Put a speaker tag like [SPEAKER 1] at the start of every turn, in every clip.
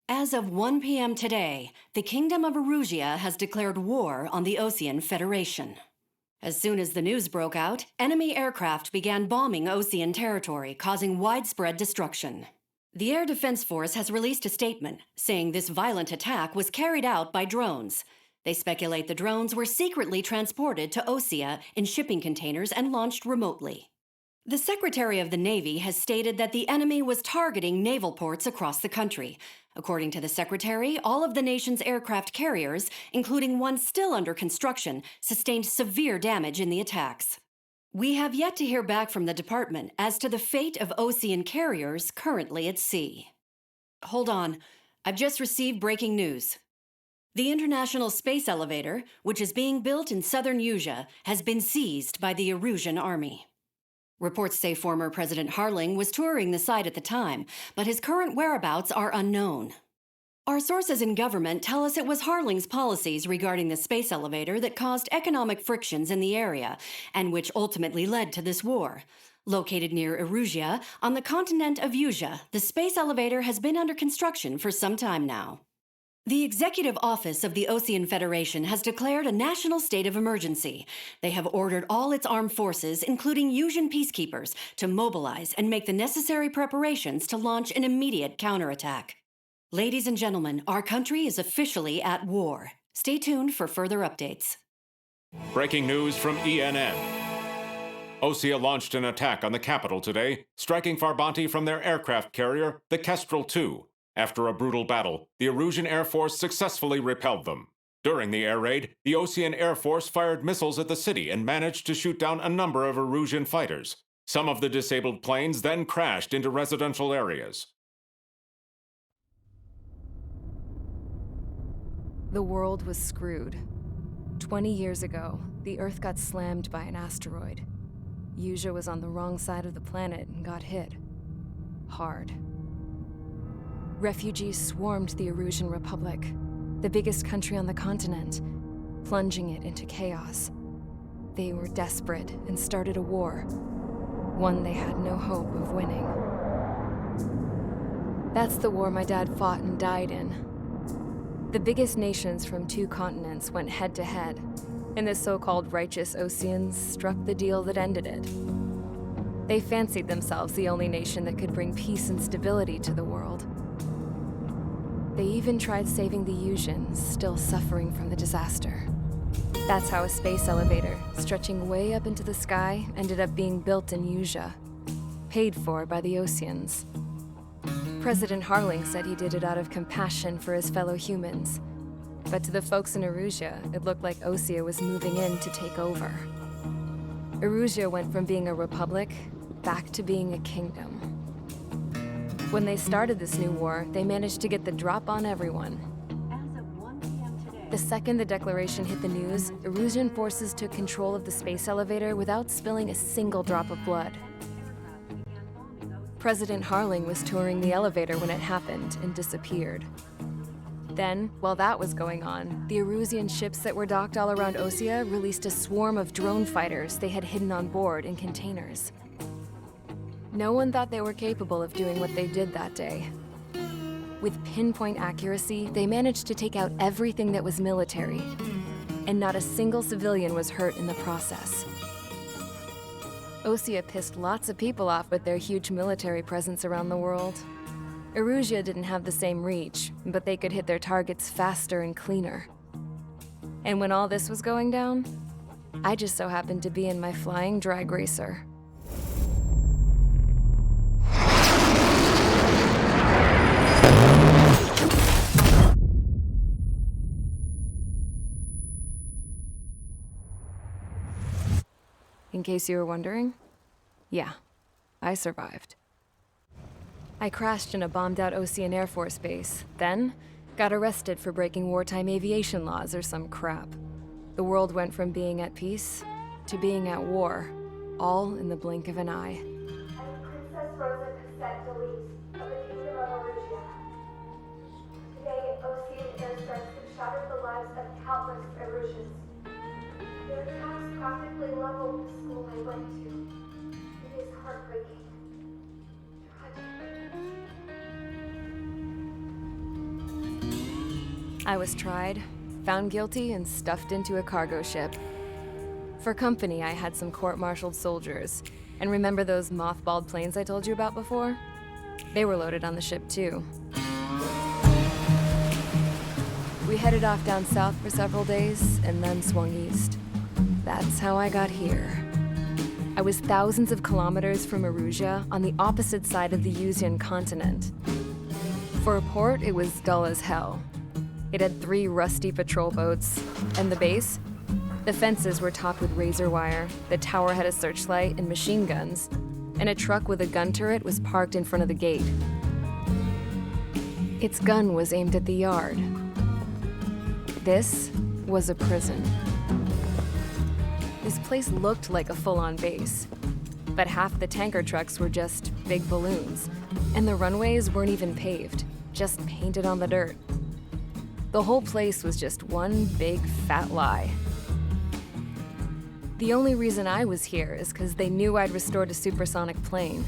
[SPEAKER 1] As of 1 p.m. today, the Kingdom of Erusia has declared war on the Osean Federation. As soon as the news broke out, enemy aircraft began bombing Osean territory, causing widespread destruction. The Air Defense Force has released a statement saying this violent attack was carried out by drones. They speculate the drones were secretly transported to Osea in shipping containers and launched remotely. The Secretary of the Navy has stated that the enemy was targeting naval ports across the country. According to the Secretary, all of the nation's aircraft carriers, including one still under construction, sustained severe damage in the attacks. We have yet to hear back from the department as to the fate of Osean carriers currently at sea. Hold on, I've just received breaking news. The International Space Elevator, which is being built in southern Usia, has been seized by the Erusian Army. Reports say former President Harling was touring the site at the time, but his current whereabouts are unknown. Our sources in government tell us it was Harling's policies regarding the space elevator that caused economic frictions in the area, and which ultimately led to this war. Located near Erusia, on the continent of Usia, the space elevator has been under construction for some time now. The Executive Office of the Osean Federation has declared a national state of emergency. They have ordered all its armed forces, including Usian peacekeepers, to mobilize and make the necessary preparations to launch an immediate counterattack. Ladies and gentlemen, our country is officially at war. Stay tuned for further updates.
[SPEAKER 2] Breaking news from ENN. Osea launched an attack on the capital today, striking Farbanti from their aircraft carrier, the Kestrel II. After a brutal battle, the Osean Air Force successfully repelled them. During the air raid, the Osean Air Force fired missiles at the city and managed to shoot down a number of Erusian fighters. Some of the disabled planes then crashed into residential areas.
[SPEAKER 3] The world was screwed. 20 years ago, the Earth got slammed by an asteroid. Usia was on the wrong side of the planet and got hit. Hard. Refugees swarmed the Erusian Republic, the biggest country on the continent, plunging it into chaos. They were desperate and started a war, one they had no hope of winning. That's the war my dad fought and died in. The biggest nations from 2 continents went head-to-head, and the so-called righteous Oseans struck the deal that ended it. They fancied themselves the only nation that could bring peace and stability to the world. They even tried saving the Usians, still suffering from the disaster. That's how a space elevator, stretching way up into the sky, ended up being built in Usia, paid for by the Oseans. President Harling said he did it out of compassion for his fellow humans. But to the folks in Erusia, it looked like Osea was moving in to take over. Erusia went from being a republic back to being a kingdom. When they started this new war, they managed to get the drop on everyone.
[SPEAKER 1] As of 1 p.m. today,
[SPEAKER 3] The second the declaration hit the news, Erusian forces took control of the space elevator without spilling a single drop of blood. President Harling was touring the elevator when it happened and disappeared. Then, while that was going on, the Erusian ships that were docked all around Osea released a swarm of drone fighters they had hidden on board in containers. No one thought they were capable of doing what they did that day. With pinpoint accuracy, they managed to take out everything that was military, and not a single civilian was hurt in the process. Osea pissed lots of people off with their huge military presence around the world. Erusia didn't have the same reach, but they could hit their targets faster and cleaner. And when all this was going down, I just so happened to be in my flying drag racer. In case you were wondering, yeah, I survived. I crashed in a bombed-out Osean Air Force base, then got arrested for breaking wartime aviation laws or some crap. The world went from being at peace to being at war, all in the blink of an eye.
[SPEAKER 4] I'm Princess Rosa Cassette Delise of the Kingdom of Erusia. Today, Osean airstrikes have shattered the lives of countless Erusians. Their attacks practically leveled the school I went to. It is heartbreaking. Tragic.
[SPEAKER 3] I was tried, found guilty, and stuffed into a cargo ship. For company, I had some court-martialed soldiers. And remember those mothballed planes I told you about before? They were loaded on the ship too. We headed off down south for several days, and then swung east. That's how I got here. I was thousands of kilometers from Erusia, on the opposite side of the Osean continent. For a port, it was dull as hell. It had 3 rusty patrol boats, and the base? The fences were topped with razor wire, the tower had a searchlight and machine guns, and a truck with a gun turret was parked in front of the gate. Its gun was aimed at the yard. This was a prison. This place looked like a full-on base, but half the tanker trucks were just big balloons, and the runways weren't even paved, just painted on the dirt. The whole place was just one big fat lie. The only reason I was here is because they knew I'd restored a supersonic plane.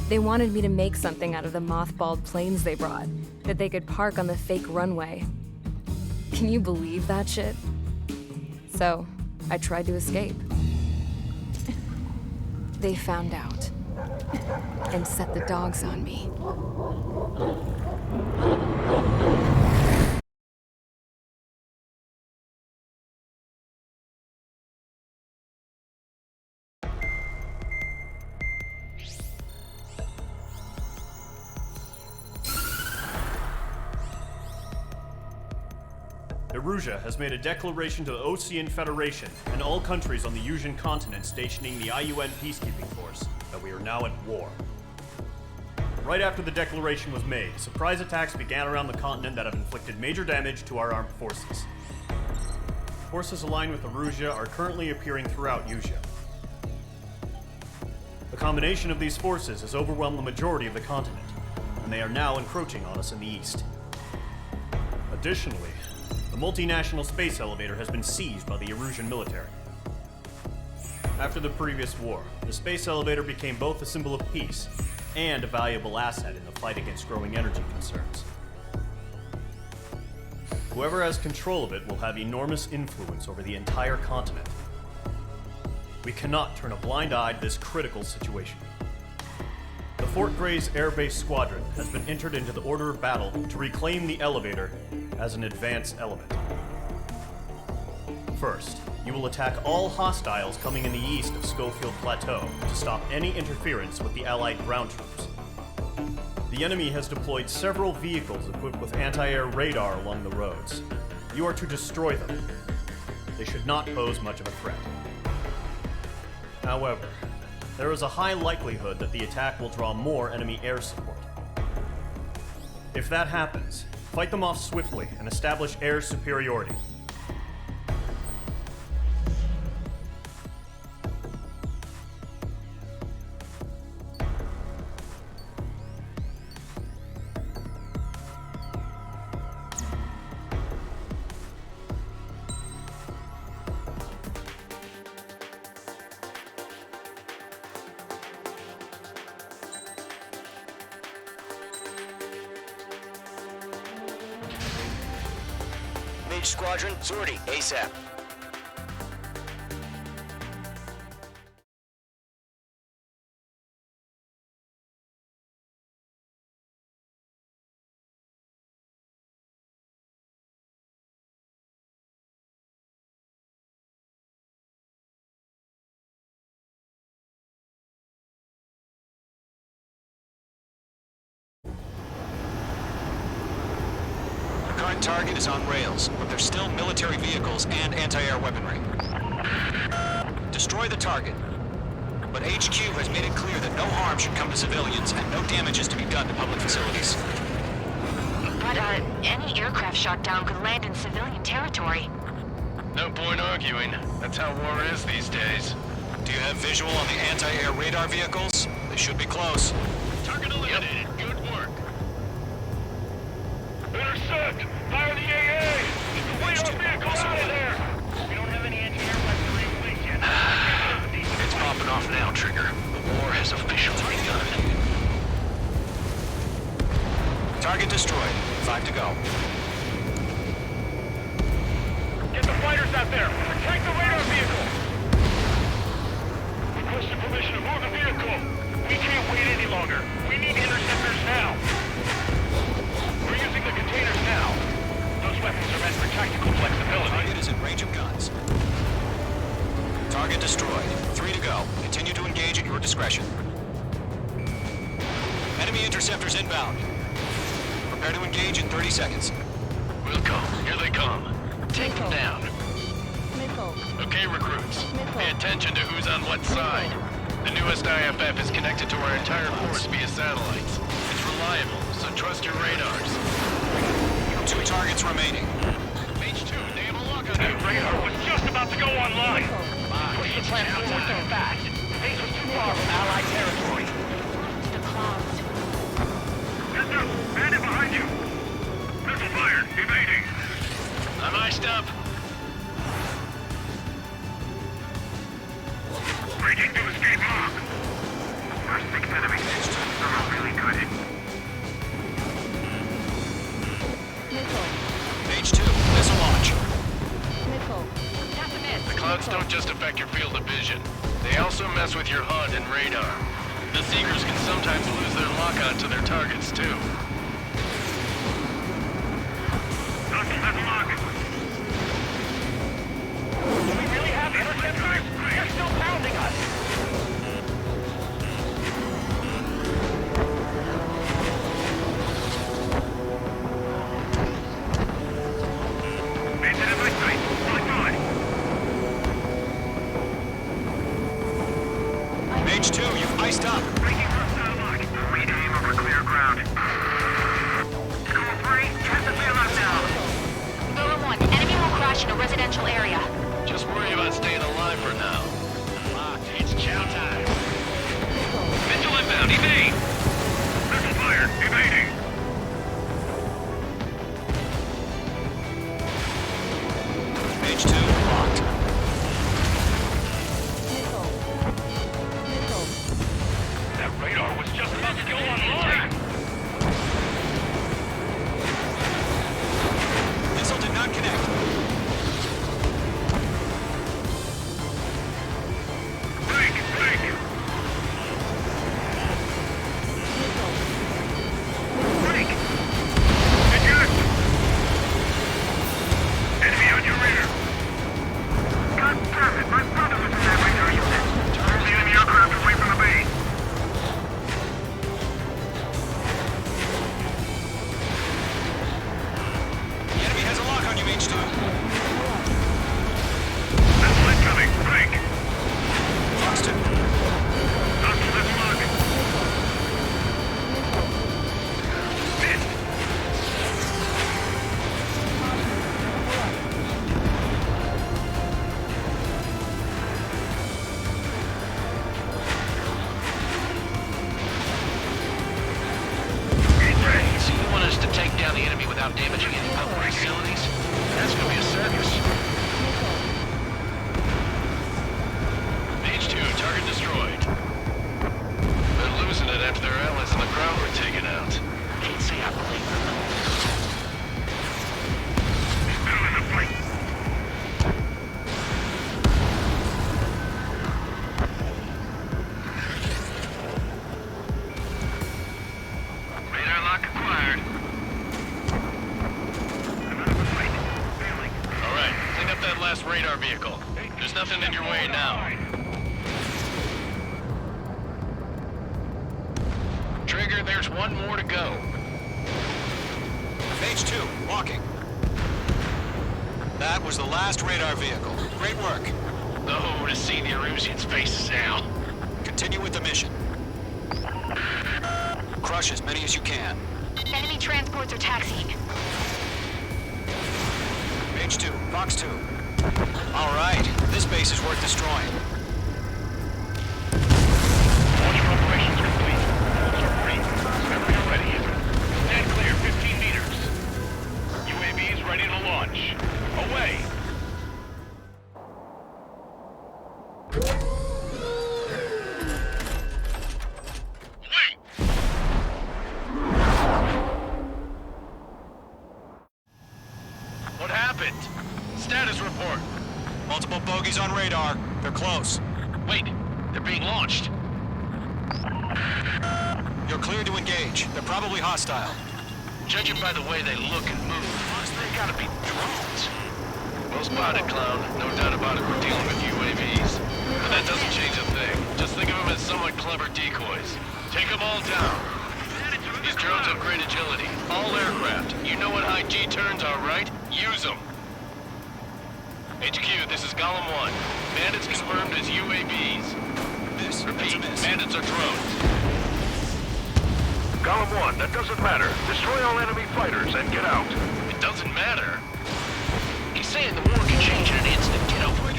[SPEAKER 3] They wanted me to make something out of the mothballed planes they brought, that they could park on the fake runway. Can you believe that shit? So, I tried to escape. They found out, and set the dogs on me.
[SPEAKER 5] Erusia has made a declaration to the Osean Federation and all countries on the Osean continent stationing the IUN peacekeeping force that we are now at war. Right after the declaration was made, surprise attacks began around the continent that have inflicted major damage to our armed forces. Forces aligned with Erusia are currently appearing throughout Osean. The combination of these forces has overwhelmed the majority of the continent, and they are now encroaching on us in the east. Additionally, the multinational space elevator has been seized by the Erusian military. After the previous war, the space elevator became both a symbol of peace and a valuable asset in the fight against growing energy concerns. Whoever has control of it will have enormous influence over the entire continent. We cannot turn a blind eye to this critical situation. The Fort Gray's Air Base Squadron has been entered into the order of battle to reclaim the elevator as an advance element. First, you will attack all hostiles coming in the east of Schofield Plateau to stop any interference with the Allied ground troops. The enemy has deployed several vehicles equipped with anti-air radar along the roads. You are to destroy them. They should not pose much of a threat. However, there is a high likelihood that the attack will draw more enemy air support. If that happens, fight them off swiftly and establish air superiority.
[SPEAKER 6] Mage Squadron, sortie, ASAP. Current target is on rails, but there's still military vehicles and anti-air weaponry. Destroy the target. But HQ has made it clear that no harm should come to civilians and no damage is to be done to public facilities.
[SPEAKER 7] But, any aircraft shot down could land in civilian territory.
[SPEAKER 8] No point arguing. That's how war is these days.
[SPEAKER 6] Do you have visual on the anti-air radar vehicles? They should be close.
[SPEAKER 8] Target eliminated. Good work. Intercept! Fire the AA! Complete our vehicle out of there! We don't have any anti-air weaponry in place yet.
[SPEAKER 6] It's popping off now, Trigger. The war has officially begun. Target destroyed. 5 to go.
[SPEAKER 8] fighters out there! Protect the radar vehicle! Requesting permission to move the vehicle! We can't wait any longer! We need interceptors now! We're using the containers now! Those weapons are meant for tactical flexibility.
[SPEAKER 6] Target is in range of guns. Target destroyed. 3 to go. Continue to engage at your discretion. Enemy interceptors inbound. Prepare to engage in 30 seconds.
[SPEAKER 8] We'll go. Here they come. Take them down. Okay, recruits. Pay attention to who's on what side. The newest IFF is connected to our entire force via satellites. It's reliable, so trust your radars.
[SPEAKER 6] 2 targets remaining.
[SPEAKER 8] H2, they have a lock on you. That radar was just about to go online. Push the plant forward too fast. Base was too far from Allied territory.
[SPEAKER 7] To the clouds.
[SPEAKER 8] Bandit behind you! Missile fired! Evading! I'm iced up. Breaking to escape lock! Our 6 enemies. They're all really good.
[SPEAKER 6] H2, missile launch.
[SPEAKER 7] That's a miss.
[SPEAKER 8] The clouds don't just affect your field of vision. They also mess with your HUD and radar. The Seekers can sometimes lose their lock-on to their targets, too. Do we really have interceptors? They're still pounding us! Bandit in my sight! Locked on!
[SPEAKER 6] H2, you've iced up.
[SPEAKER 8] Breaking hostile lock. Reaim over clear ground. School 3, test the field up now.
[SPEAKER 7] Lower 1, enemy will crash in a residential area.
[SPEAKER 8] Just worry about staying alive for now. Locked. It's chow time. Missile inbound. Evade! Missile fired. Evading.
[SPEAKER 6] H2, locked.
[SPEAKER 8] That radar was just about to go online.
[SPEAKER 6] Missile did not connect.
[SPEAKER 8] Break! Break! Break! Eject! Enemy on your rear! God damn it! My brother was in that radar unit! Turn the enemy aircraft away from the base!
[SPEAKER 6] The enemy has a lock on you, H2.
[SPEAKER 8] Missile incoming! Break!
[SPEAKER 6] Fox 2.
[SPEAKER 8] Doctor, let's lock! Missed! So you want us to take down the enemy without damaging any public facilities? That's gonna be a circus. H2, target destroyed. They're losing it after their allies on the ground were taken out. Can't say I believe them. Still in the fight. Radar lock acquired. I'm out of the fight. Failing. All right, clean up that last radar vehicle. There's nothing in your way now. Trigger, there's one more to go.
[SPEAKER 6] H2, walking. That was the last radar vehicle. Great work.
[SPEAKER 8] Oh, to see the Erusians' faces now.
[SPEAKER 6] Continue with the mission. Crush as many as you can.
[SPEAKER 7] Enemy transports are taxiing.
[SPEAKER 6] H2, Fox 2. All right, this base is worth destroying.
[SPEAKER 8] Launch preparations complete. Walls are free. Whenever you're ready. Stand clear, 15 meters. UAVs ready to launch. Away. Wait! What happened? Status report.
[SPEAKER 6] Multiple bogies on radar. They're close.
[SPEAKER 8] Wait, they're being launched.
[SPEAKER 6] You're clear to engage. They're probably hostile.
[SPEAKER 8] Judging by the way they look and move, they gotta be drones. Well spotted, clown. No doubt about it, we're dealing with UAVs. But that doesn't change a thing. Just think of them as somewhat clever decoys. Take them all down. These drones have great agility. All aircraft. You know what high G turns are, right? Use them. HQ, this is Golem 1. Bandits confirmed as UAVs. Repeat, bandits are drones.
[SPEAKER 9] Golem 1, that doesn't matter. Destroy all enemy fighters and get out.
[SPEAKER 8] It doesn't matter. He's saying the war can change in an instant. Get over it.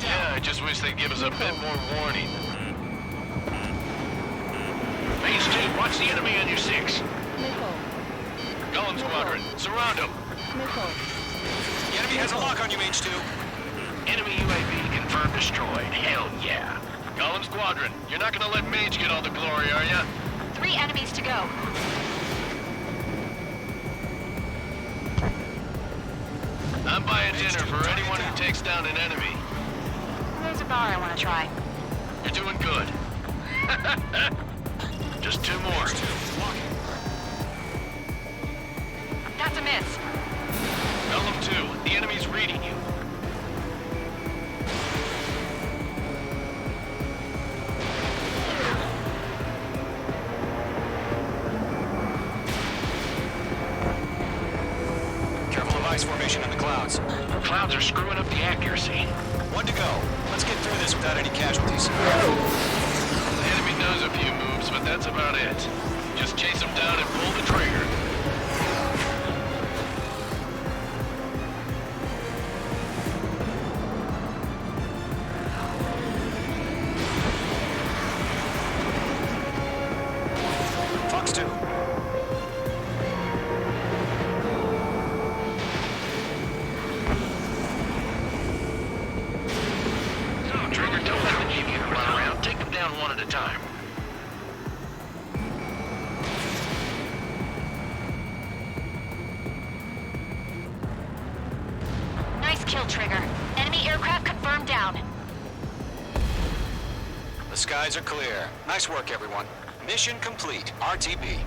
[SPEAKER 8] Yeah, I just wish they'd give us a bit more warning. Phase 2, watch the enemy on your 6. Golem Squadron, surround them.
[SPEAKER 6] The enemy has a lock on you, H2.
[SPEAKER 8] Enemy UAV confirmed destroyed. Hell yeah. Golem Squadron, you're not gonna let Mage get all the glory, are ya?
[SPEAKER 7] 3 enemies to go.
[SPEAKER 8] I'm buying dinner for anyone who takes down an enemy.
[SPEAKER 7] There's a bar I want to try.
[SPEAKER 8] You're doing good. Just 2 more.
[SPEAKER 7] That's a miss.
[SPEAKER 8] Golem 2, the enemy's reading you.
[SPEAKER 6] Careful of ice formation in the clouds.
[SPEAKER 8] Clouds are screwing up the accuracy.
[SPEAKER 6] 1 to go. Let's get through this without any casualties.
[SPEAKER 8] The enemy knows a few moves, but that's about it. Just chase them down and pull the trigger.
[SPEAKER 6] Fox 2.
[SPEAKER 8] Trigger, don't let the aviator run around. Take them down one at a time.
[SPEAKER 7] Nice kill, Trigger. Enemy aircraft confirmed down.
[SPEAKER 6] The skies are clear. Nice work, everyone. Mission complete. RTB.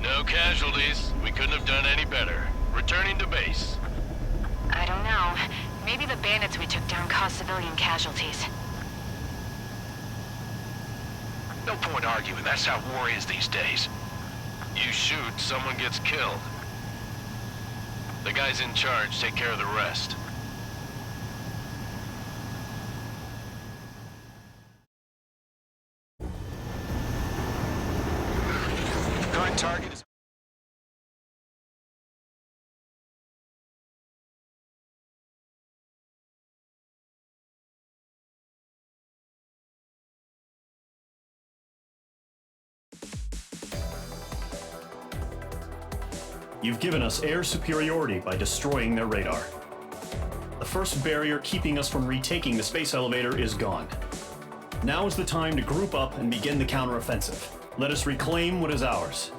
[SPEAKER 8] No casualties. We couldn't have done any better. Returning to base.
[SPEAKER 7] I don't know. Maybe the bandits we took down caused civilian casualties.
[SPEAKER 8] No point arguing. That's how war is these days. You shoot, someone gets killed. The guys in charge take care of the rest.
[SPEAKER 6] Current target is...
[SPEAKER 5] You've given us air superiority by destroying their radar. The first barrier keeping us from retaking the space elevator is gone. Now is the time to group up and begin the counteroffensive. Let us reclaim what is ours.